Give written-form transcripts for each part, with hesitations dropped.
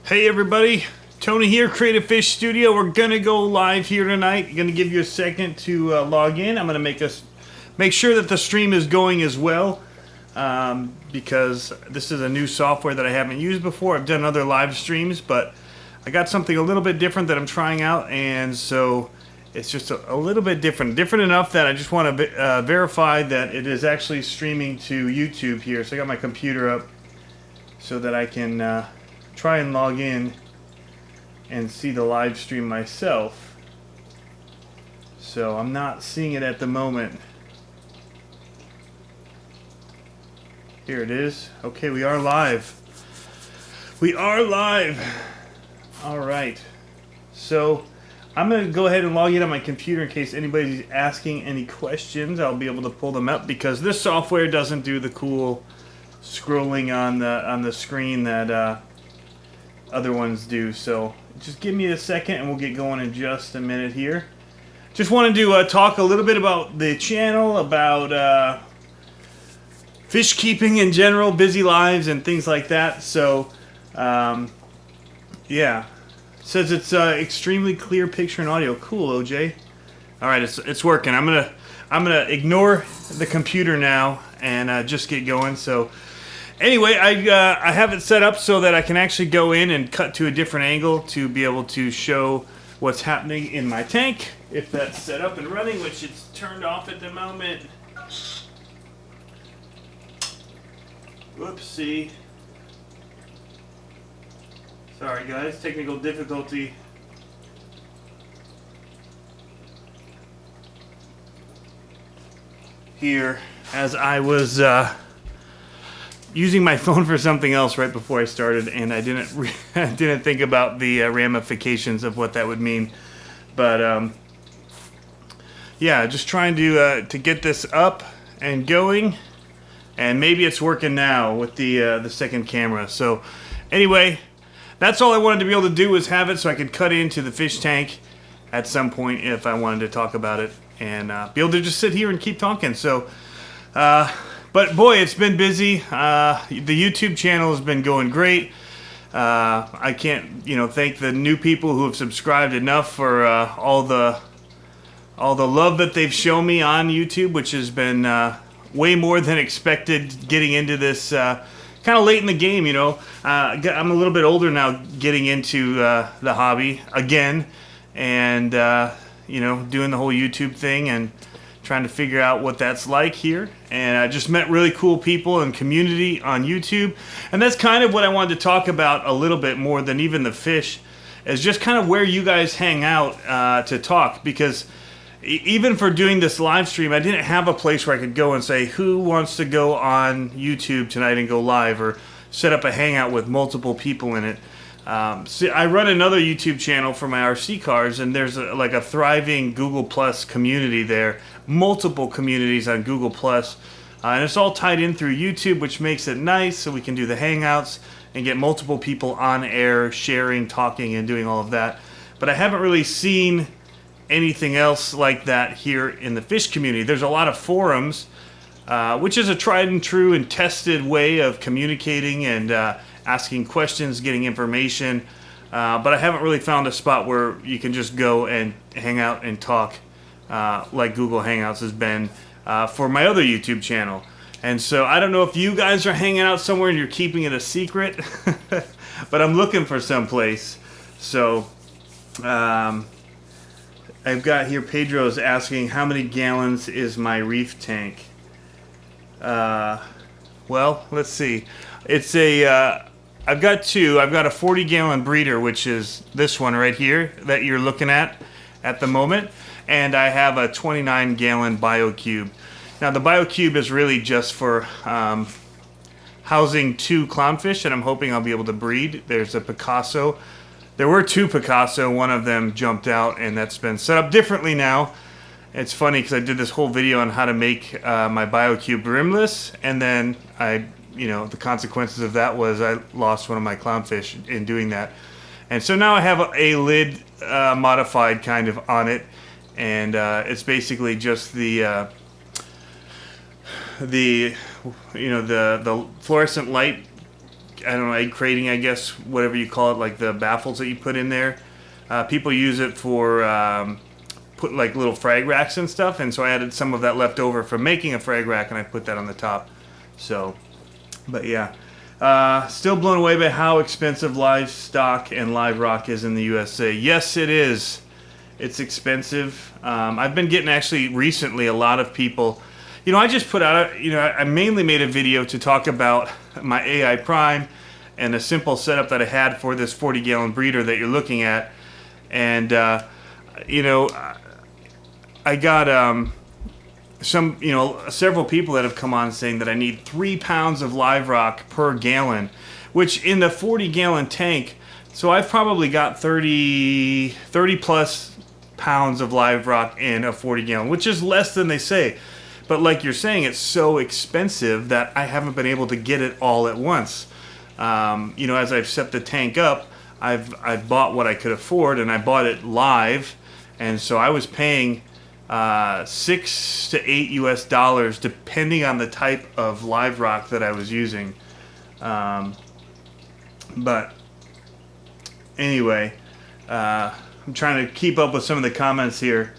Hey everybody, Tony here, Creative Fish Studio. We're gonna go live here tonight. Gonna give you a second to log in. I'm gonna make sure that the stream is going as well, because this is a new software that I haven't used before. I've done other live streams, but I got something a little bit different that I'm trying out, and so it's just a little bit different enough that I just want to verify that it is actually streaming to YouTube here. So I got my computer up so that I can try and log in and see the live stream myself. So I'm not seeing it at the moment. Here it is. Okay, we are live. We are live. All right. So I'm going to go ahead and log in on my computer in case anybody's asking any questions. I'll be able to pull them up because this software doesn't do the cool scrolling on the screen that other ones do. So just give me a second and we'll get going in just a minute here. Just wanted to talk a little bit about the channel, about fish keeping in general, busy lives and things like that. So yeah, it says it's extremely clear picture and audio. Cool, OJ. All right, it's working. I'm gonna ignore the computer now and just get going. So anyway, I have it set up so that I can actually go in and cut to a different angle to be able to show what's happening in my tank. If that's set up and running, which it's turned off at the moment. Whoopsie. Sorry guys, technical difficulty. Here, as I was using my phone for something else right before I started, and I didn't think about the ramifications of what that would mean. But yeah, just trying to get this up and going, and maybe it's working now with the second camera. So anyway, that's all I wanted to be able to do, was have it so I could cut into the fish tank at some point if I wanted to talk about it, and be able to just sit here and keep talking. So but boy, it's been busy. The YouTube channel has been going great. I can't, thank the new people who have subscribed enough for all the love that they've shown me on YouTube, which has been way more than expected. Getting into this kind of late in the game, I'm a little bit older now, getting into the hobby again, and doing the whole YouTube thing and trying to figure out what that's like here. And I just met really cool people and community on YouTube. And that's kind of what I wanted to talk about a little bit more than even the fish, is just kind of where you guys hang out to talk. Because even for doing this live stream, I didn't have a place where I could go and say, who wants to go on YouTube tonight and go live, or set up a hangout with multiple people in it. See, I run another YouTube channel for my RC cars, and there's like a thriving Google Plus community there, multiple communities on Google Plus, and it's all tied in through YouTube, which makes it nice so we can do the hangouts and get multiple people on air, sharing, talking, and doing all of that. But I haven't really seen anything else like that here in the fish community. There's a lot of forums, which is a tried and true and tested way of communicating and asking questions, getting information, but I haven't really found a spot where you can just go and hang out and talk like Google Hangouts has been for my other YouTube channel. And so I don't know if you guys are hanging out somewhere and you're keeping it a secret, but I'm looking for some place. So I've got here, Pedro's asking, how many gallons is my reef tank? Well, let's see. It's a I've got two. I've got a 40-gallon breeder, which is this one right here that you're looking at the moment, and I have a 29-gallon BioCube. Now the BioCube is really just for housing two clownfish, and I'm hoping I'll be able to breed. There's a Picasso. There were two Picasso. One of them jumped out, and that's been set up differently now. It's funny because I did this whole video on how to make my BioCube rimless, and then the consequences of that was I lost one of my clownfish in doing that. And so now I have a lid modified kind of on it, and it's basically just the fluorescent light I don't know, egg crating, I guess, whatever you call it, like the baffles that you put in there. People use it for put like little frag racks and stuff, and so I added some of that left over from making a frag rack, and I put that on the top. So, but yeah. Still blown away by how expensive livestock and live rock is in the USA. Yes, it is. It's expensive. I've been getting actually recently a lot of people. You know, I just put out, I mainly made a video to talk about my AI Prime and a simple setup that I had for this 40-gallon breeder that you're looking at. And, I got several people that have come on saying that I need 3 pounds of live rock per gallon, which in the 40-gallon tank, so I've probably got 30 plus pounds of live rock in a 40-gallon, which is less than they say. But like you're saying, it's so expensive that I haven't been able to get it all at once. As I've set the tank up, I've bought what I could afford, and I bought it live, and so I was paying $6 to $8 depending on the type of live rock that I was using. But anyway, I'm trying to keep up with some of the comments here.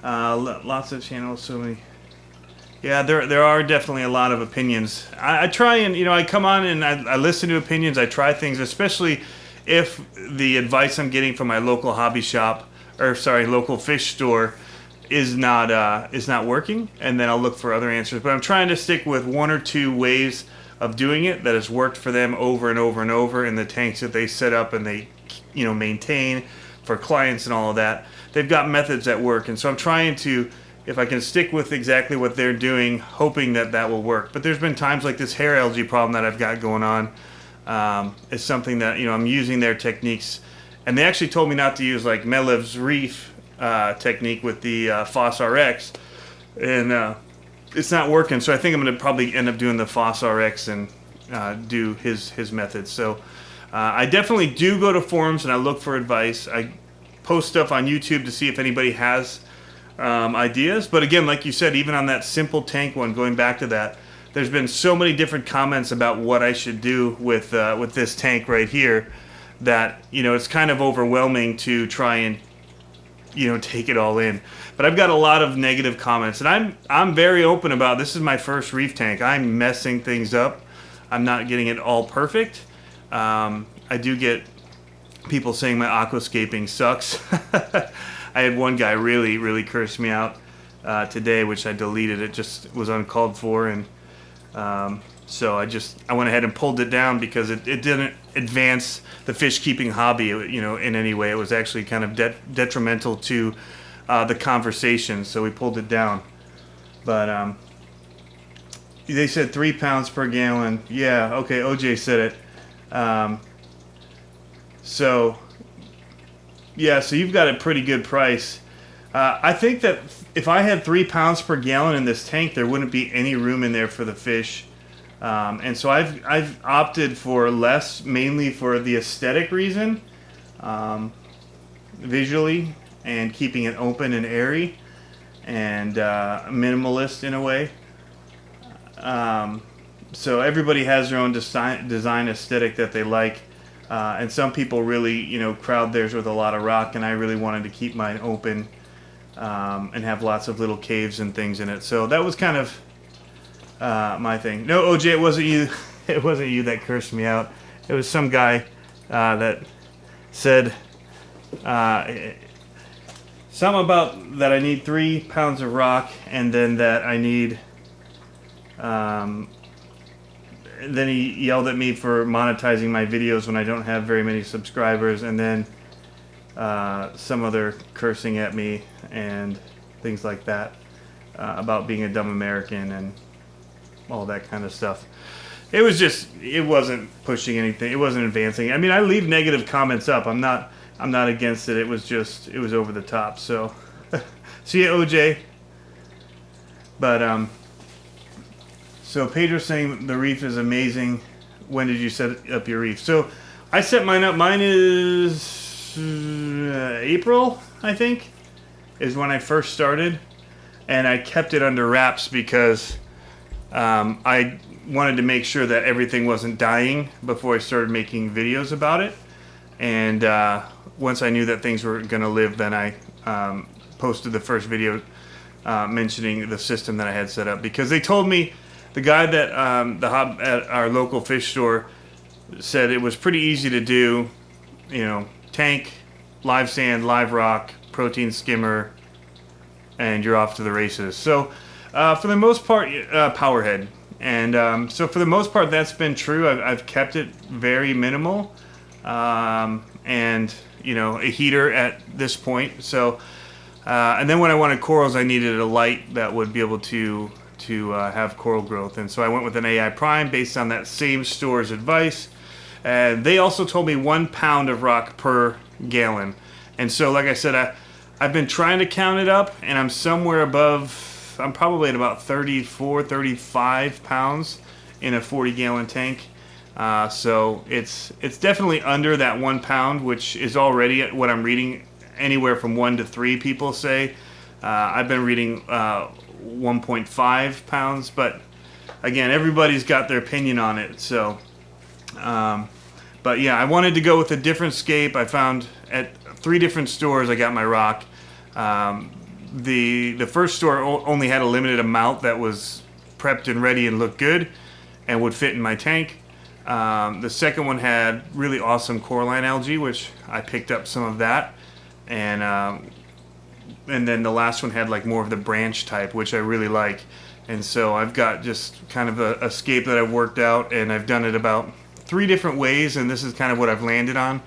Lots of channels, so many. Yeah, there are definitely a lot of opinions. I try and, I come on and I listen to opinions. I try things, especially if the advice I'm getting from my local hobby shop, local fish store is not working, and then I'll look for other answers. But I'm trying to stick with 1 or 2 ways of doing it that has worked for them over and over and over in the tanks that they set up and they, maintain for clients and all of that. They've got methods that work, and so I'm trying to, if I can stick with exactly what they're doing, hoping that that will work. But there's been times like this hair algae problem that I've got going on. It's something that, I'm using their techniques, and they actually told me not to use like Melev's reef technique with the Fos RX, and it's not working. So I think I'm going to probably end up doing the Fos RX and do his methods. So I definitely do go to forums and I look for advice. I post stuff on YouTube to see if anybody has ideas. But again, like you said, even on that simple tank one, going back to that, there's been so many different comments about what I should do with this tank right here that, it's kind of overwhelming to try and, take it all in. But I've got a lot of negative comments, and I'm very open about, this is my first reef tank. I'm messing things up. I'm not getting it all perfect. I do get people saying my aquascaping sucks. I had one guy really curse me out today, which I deleted. It just was uncalled for, and so I went ahead and pulled it down because it didn't advance the fish keeping hobby, in any way. It was actually kind of detrimental to the conversation, so we pulled it down. But they said 3 pounds per gallon. Yeah, okay, OJ said it. So you've got a pretty good price. I think that if I had 3 pounds per gallon in this tank, there wouldn't be any room in there for the fish. And so I've opted for less, mainly for the aesthetic reason, visually, and keeping it open and airy, and minimalist in a way. So everybody has their own design aesthetic that they like. And some people really, crowd theirs with a lot of rock, and I really wanted to keep mine open and have lots of little caves and things in it. So that was kind of my thing. No, OJ, it wasn't you. It wasn't you that cursed me out. It was some guy that said something about that I need 3 pounds of rock, and then that I need... then he yelled at me for monetizing my videos when I don't have very many subscribers, and then some other cursing at me and things like that about being a dumb American and all that kind of stuff. It wasn't pushing anything. It wasn't advancing. I mean, I leave negative comments up. I'm not against it. It was over the top. So, see you, OJ. But so Pedro's saying the reef is amazing. When did you set up your reef? So I set mine up. Mine is April, I think, is when I first started. And I kept it under wraps because I wanted to make sure that everything wasn't dying before I started making videos about it. And once I knew that things were going to live, then I posted the first video mentioning the system that I had set up. Because they told me, the guy that at our local fish store said it was pretty easy to do, you know, tank, live sand, live rock, protein skimmer, and you're off to the races. So for the most part, powerhead. And so for the most part, that's been true. I've kept it very minimal. And, you know, a heater at this point. So, and then when I wanted corals, I needed a light that would be able to have coral growth. And so I went with an AI Prime based on that same store's advice. And they also told me 1 pound of rock per gallon. And so, like I said, I've been trying to count it up, and I'm somewhere above, I'm probably at about 34, 35 pounds in a 40-gallon tank. So it's definitely under that 1 pound, which is already at what I'm reading, anywhere from 1 to 3 people say. I've been reading 1.5 pounds, but again, everybody's got their opinion on it. So, but yeah, I wanted to go with a different scape. I found at 3 different stores I got my rock. The first store only had a limited amount that was prepped and ready and looked good and would fit in my tank. The second one had really awesome coralline algae, which I picked up some of that, and then the last one had like more of the branch type, which I really like. And so I've got just kind of a scape that I've worked out, and I've done it about 3 different ways, and this is kind of what I've landed on.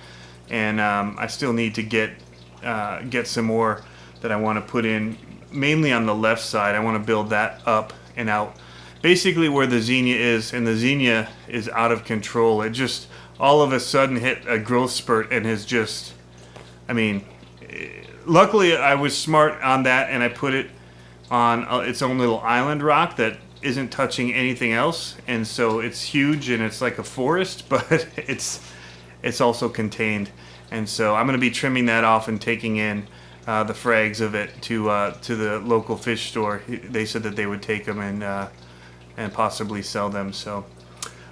And I still need to get some more that I want to put in, mainly on the left side. I want to build that up and out. Basically where the zinnia is, and the zinnia is out of control. It just all of a sudden hit a growth spurt and has just, I mean, luckily I was smart on that, and I put it on its own little island rock that isn't touching anything else, and so it's huge and it's like a forest, but it's also contained. And so I'm going to be trimming that off and taking in the frags of it to the local fish store. They said that they would take them and possibly sell them. So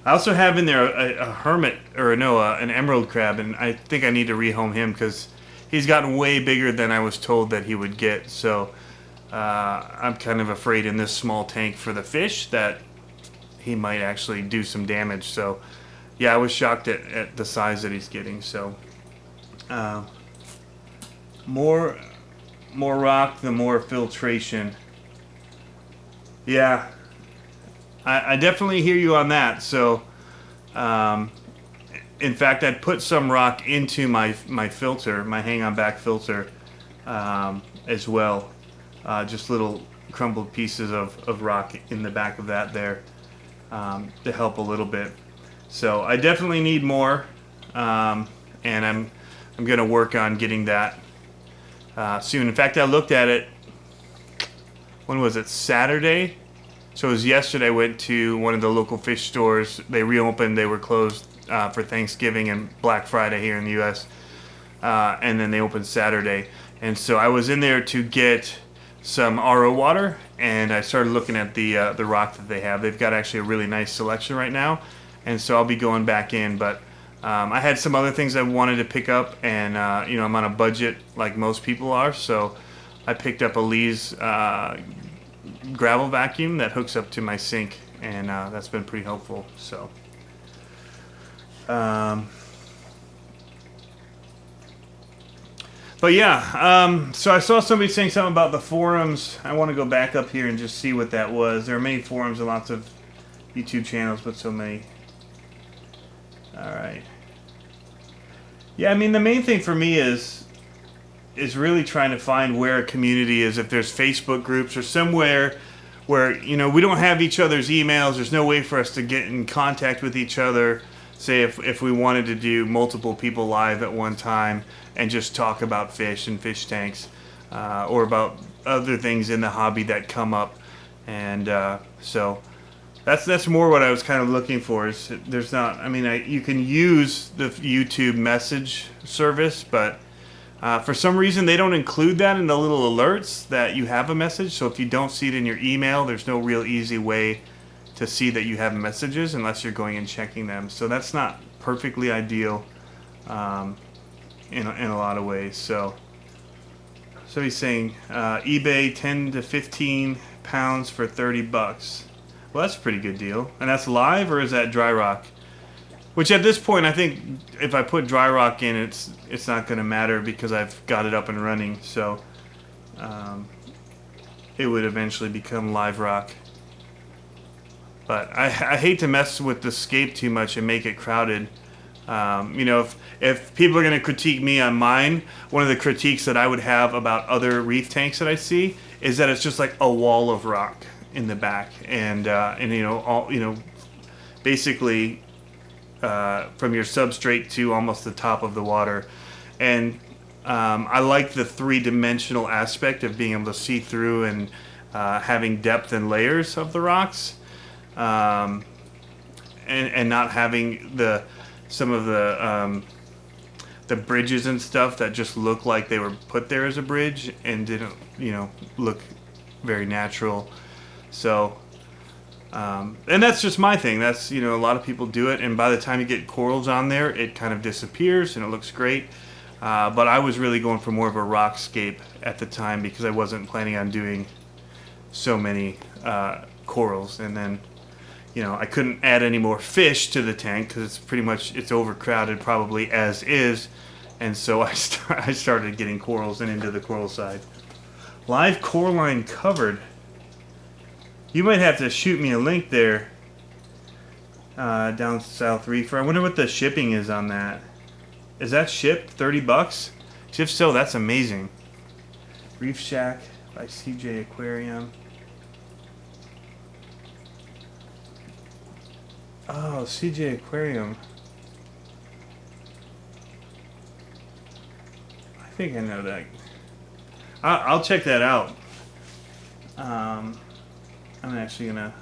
I also have in there a hermit, or no, an emerald crab, and I think I need to rehome him because he's gotten way bigger than I was told that he would get. So I'm kind of afraid in this small tank for the fish that he might actually do some damage. So yeah, I was shocked at the size that he's getting. So more rock, the more filtration. Yeah, I definitely hear you on that. So in fact, I'd put some rock into my filter, my hang-on back filter, as well. Just little crumbled pieces of rock in the back of that there, to help a little bit. So I definitely need more, and I'm gonna work on getting that soon. In fact, I looked at it, when was it, Saturday? So it was yesterday. I went to one of the local fish stores. They reopened. They were closed for Thanksgiving and Black Friday here in the U.S. And then they opened Saturday. And so I was in there to get some RO water, and I started looking at the rock that they have. They've got actually a really nice selection right now, and so I'll be going back in. But I had some other things I wanted to pick up, and you know, I'm on a budget like most people are, so I picked up a Lee's gravel vacuum that hooks up to my sink, and that's been pretty helpful. So but yeah, so I saw somebody saying something about the forums. I want to go back up here and just see what that was. There are many forums and lots of YouTube channels, but so many. Alright. Yeah, I mean, the main thing for me is really trying to find where a community is. If there's Facebook groups or somewhere where, you know, we don't have each other's emails, there's no way for us to get in contact with each other. Say if we wanted to do multiple people live at one time and just talk about fish and fish tanks, or about other things in the hobby that come up. And so that's more what I was kind of looking for. Is there's not, I mean, you can use the YouTube message service, but for some reason they don't include that in the little alerts that you have a message. So if you don't see it in your email, there's no real easy way to see that you have messages unless you're going and checking them. So that's not perfectly ideal in a lot of ways. So he's saying eBay 10 to 15 pounds for 30 bucks. Well, that's a pretty good deal. And that's live, or is that dry rock? Which at this point, I think if I put dry rock in, it's not going to matter because I've got it up and running. So it would eventually become live rock. But I hate to mess with the scape too much and make it crowded. You know, if people are going to critique me on mine, one of the critiques that I would have about other reef tanks that I see is that it's just like a wall of rock in the back, and you know, basically from your substrate to almost the top of the water. And I like the three-dimensional aspect of being able to see through and having depth and layers of the rocks, and not having some of the bridges and stuff that just look like they were put there as a bridge and didn't, you know, look very natural. So and that's just my thing. That's, you know, a lot of people do it, and by the time you get corals on there, it kind of disappears and it looks great. But I was really going for more of a rockscape at the time because I wasn't planning on doing so many corals. And then, you know, I couldn't add any more fish to the tank because it's pretty much, it's overcrowded probably as is. And so I started getting corals and into the coral side. Live coralline covered. You might have to shoot me a link there. Down South Reefer. I wonder what the shipping is on that. Is that shipped? 30 bucks? If so, that's amazing. Reef Shack by CJ Aquarium. Oh, CJ Aquarium. I think I know that. I'll check that out. I'm actually gonna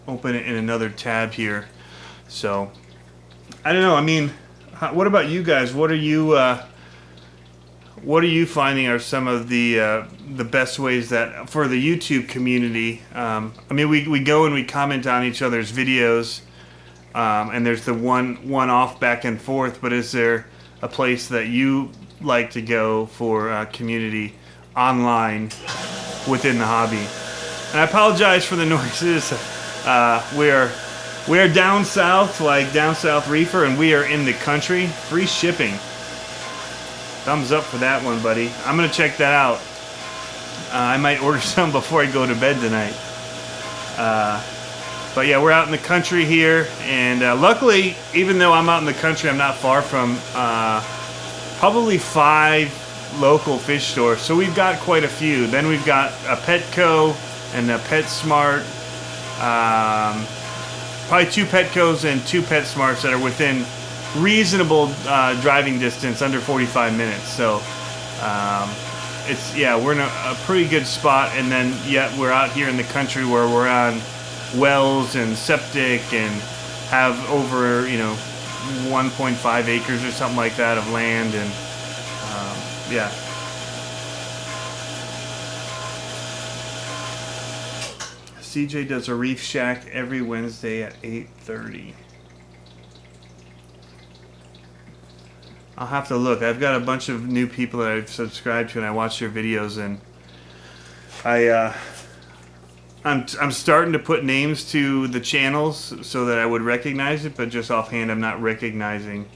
open it in another tab here. So I don't know. I mean, what about you guys? What are you finding are some of the best ways that for the YouTube community? I mean, we go and we comment on each other's videos, and there's the one-off back and forth. But is there a place that you like to go for community online within the hobby? And I apologize for the noises. We are down south, like down South Reefer, and we are in the country. Free shipping. Thumbs up for that one, buddy. I'm gonna check that out. I might order some before I go to bed tonight. But yeah, we're out in the country here, and luckily, even though I'm out in the country, I'm not far from probably 5 local fish stores. So we've got quite a few. Then we've got a Petco and a PetSmart. Probably 2 Petcos and 2 PetSmarts that are within reasonable driving distance, under 45 minutes. So it's, yeah, we're in a pretty good spot. And then yet we're out here in the country where we're on wells and septic and have over, you know, 1.5 acres or something like that of land. And yeah. CJ does a Reef Shack every Wednesday at 8:30. I'll have to look. I've got a bunch of new people that I've subscribed to, and I watch their videos, and I'm starting to put names to the channels so that I would recognize it, but just offhand, I'm not recognizing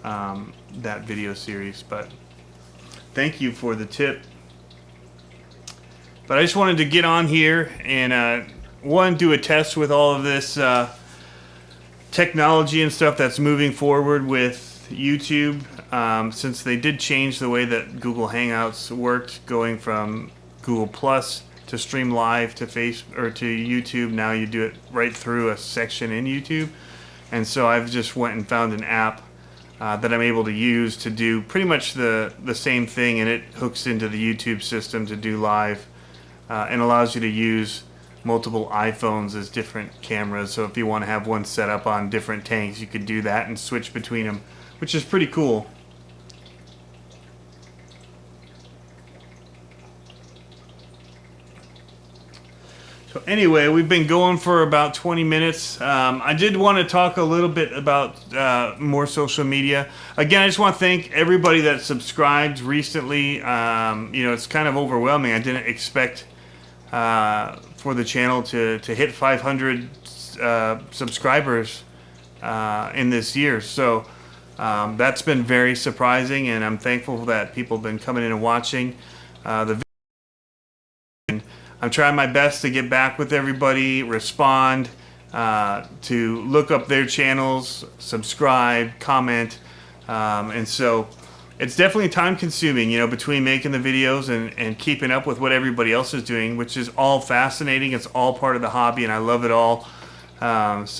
that video series. But thank you for the tip. But I just wanted to get on here and do a test with all of this technology and stuff that's moving forward with YouTube, since they did change the way that Google Hangouts worked, going from Google Plus to stream live to to YouTube. Now you do it right through a section in YouTube, and so I've just went and found an app that I'm able to use to do pretty much the same thing, and it hooks into the YouTube system to do live, and allows you to use multiple iPhones as different cameras. So if you want to have one set up on different tanks, you could do that and switch between them, which is pretty cool. So Anyway, we've been going for about 20 minutes. I did want to talk a little bit about more social media. Again, I just want to thank everybody that subscribed recently. It's kind of overwhelming. I didn't expect for the channel to hit 500 subscribers in this year. So that's been very surprising, and I'm thankful that people have been coming in and watching the video. I'm trying my best to get back with everybody, respond, to look up their channels, subscribe, comment, and so it's definitely time consuming, between making the videos and keeping up with what everybody else is doing, which is all fascinating. It's all part of the hobby, and I love it all. But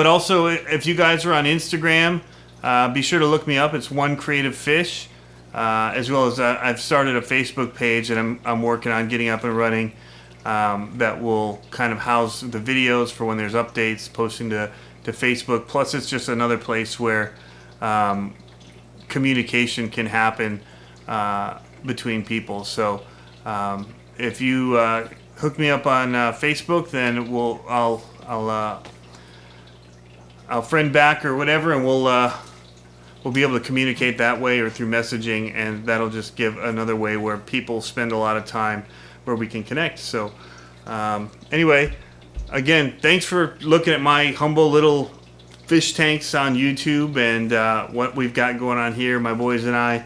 also, if you guys are on Instagram, be sure to look me up. It's One Creative Fish. As well as I've started a Facebook page that I'm working on getting up and running, that will kind of house the videos for when there's updates, posting to Facebook. Plus, it's just another place where communication can happen between people. So if you hook me up on Facebook, then I'll friend back or whatever, and we'll be able to communicate that way or through messaging, and that'll just give another way where people spend a lot of time where we can connect. So anyway, again, thanks for looking at my humble little fish tanks on YouTube and what we've got going on here, my boys and I.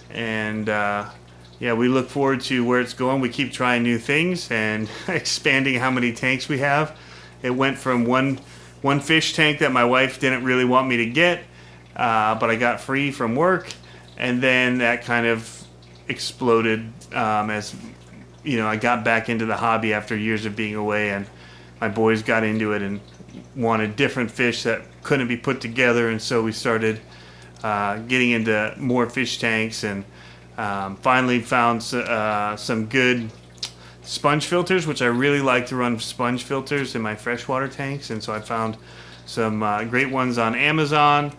And yeah, we look forward to where it's going. We keep trying new things and expanding how many tanks we have. It went from one fish tank that my wife didn't really want me to get, but I got free from work, and then that kind of exploded as I got back into the hobby after years of being away, and my boys got into it and wanted different fish that couldn't be put together, and so we started getting into more fish tanks, and finally found some good sponge filters, which I really like to run sponge filters in my freshwater tanks, and so I found some great ones on Amazon.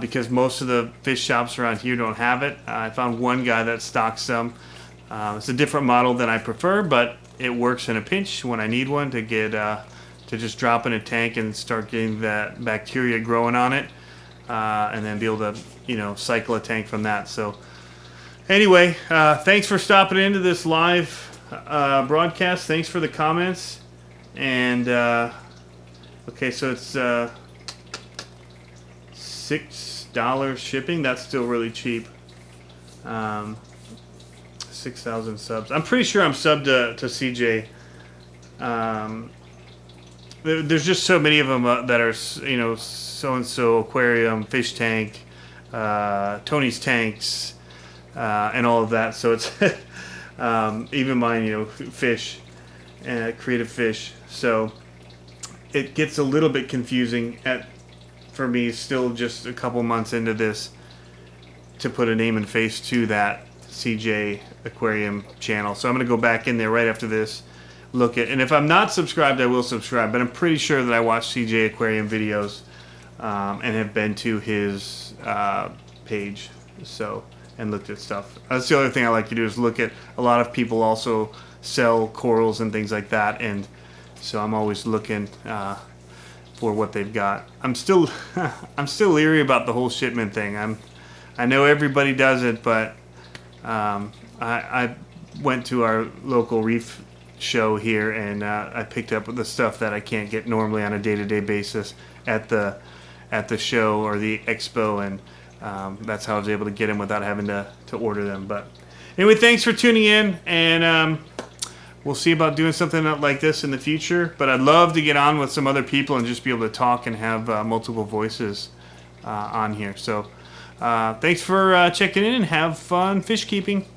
Because most of the fish shops around here don't have it. I found one guy that stocks some. It's a different model than I prefer, but it works in a pinch when I need one to get to just drop in a tank and start getting that bacteria growing on it, and then be able to cycle a tank from that. So anyway, thanks for stopping into this live broadcast. Thanks for the comments. And okay, so it's $6 shipping. That's still really cheap. 6,000 subs. I'm pretty sure I'm subbed to CJ. There's just so many of them that are so-and-so aquarium, fish tank, Tony's tanks, and all of that. So it's even mine, fish, creative fish. So it gets a little bit confusing for me, still just a couple months into this, to put a name and face to that CJ Aquarium channel. So I'm going to go back in there right after this, and if I'm not subscribed, I will subscribe, but I'm pretty sure that I watch CJ Aquarium videos and have been to his page, and looked at stuff. That's the other thing I like to do, is look at, a lot of people also sell corals and things like that, and so I'm always looking for what they've got. I'm still leery about the whole shipment thing. I know everybody does it, but I went to our local reef show here, and I picked up the stuff that I can't get normally on a day-to-day basis at the show or the expo, and that's how I was able to get them without having to order them. But anyway, thanks for tuning in, and we'll see about doing something like this in the future, but I'd love to get on with some other people and just be able to talk and have multiple voices on here. So thanks for checking in, and have fun fish keeping.